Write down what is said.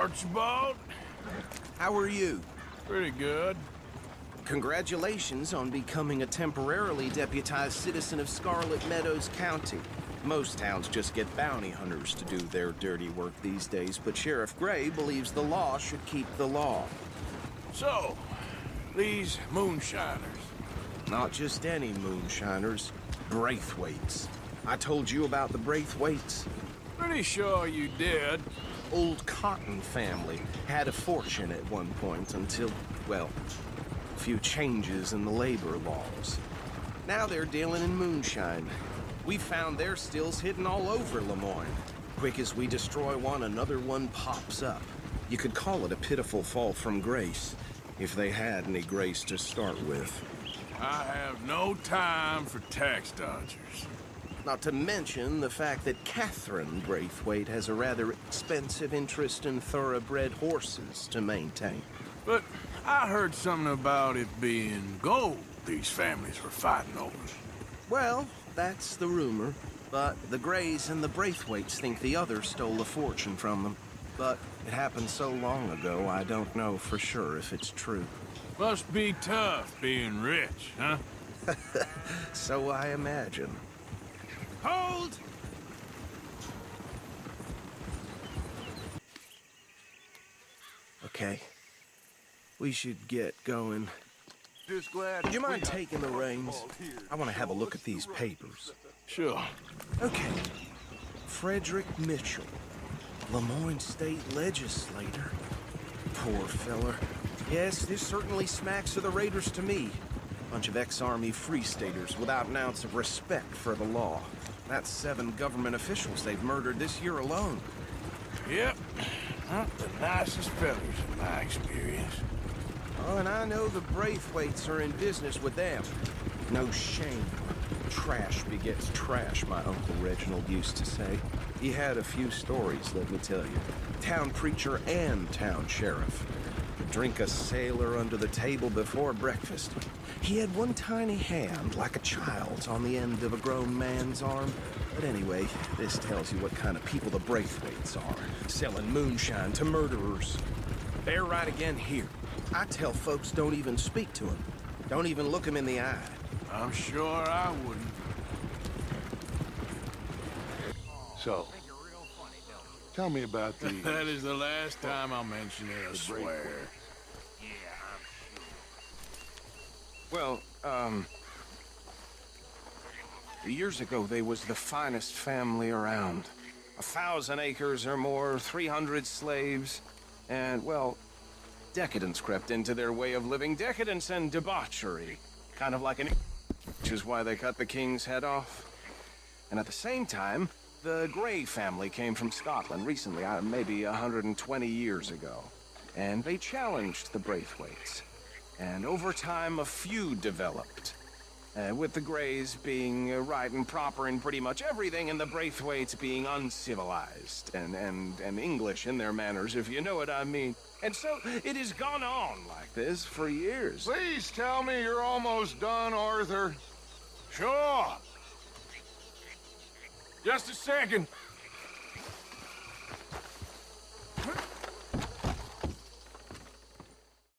Archibald. How are you? Pretty good. Congratulations on becoming a temporarily deputized citizen of Scarlet Meadows County. Most towns just get bounty hunters to do their dirty work these days, but Sheriff Gray believes the law should keep the law. So, these moonshiners. Not just any moonshiners, Braithwaites. I told you about the Braithwaites. Pretty sure you did. Old Cotton family had a fortune at one point until, well, a few changes in the labor laws. Now they're dealing in moonshine. We found their stills hidden all over Lemoyne. Quick as we destroy one, another one pops up. You could call it a pitiful fall from grace, if they had any grace to start with. I have no time for tax dodgers. Not to mention the fact that Catherine Braithwaite has a rather expensive interest in thoroughbred horses to maintain. But I heard something about it being gold these families were fighting over. Well, that's the rumor, but the Grays and the Braithwaites think the others stole a fortune from them. But it happened so long ago, I don't know for sure if it's true. Must be tough being rich, huh? So I imagine. Hold! Okay. We should get going. Just glad. Would you mind taking the reins? I want to have a look at these papers. Sure. Okay. Frederick Mitchell, Lemoyne State Legislator. Poor feller. Yes, this certainly smacks of the Raiders to me. Bunch of ex-Army Free Staters without an ounce of respect for the law. That's 7 government officials they've murdered this year alone. Yep. Not the nicest fellas in my experience. Oh, and I know the Braithwaites are in business with them. No shame. Trash begets trash, my Uncle Reginald used to say. He had a few stories, let me tell you. Town preacher and town sheriff. Drink a sailor under the table before breakfast. He had one tiny hand, like a child's, on the end of a grown man's arm. But anyway, this tells you what kind of people the Braithwaites are, selling moonshine to murderers. They're right again here. I tell folks don't even speak to him. Don't even look him in the eye. I'm sure I wouldn't. So, tell me about the. That is the last time I'll mention it, I swear. Well, years ago, they was the finest family around. 1,000 acres or more, 300 slaves, and, well, decadence crept into their way of living. Decadence and debauchery. Kind of like which is why they cut the king's head off. And at the same time, the Grey family came from Scotland recently, maybe 120 years ago. And they challenged the Braithwaites. And over time, a feud developed. With the Greys being right and proper in pretty much everything, and the Braithwaites being uncivilized and English in their manners, if you know what I mean. And so it has gone on like this for years. Please tell me you're almost done, Arthur. Sure. Just a second.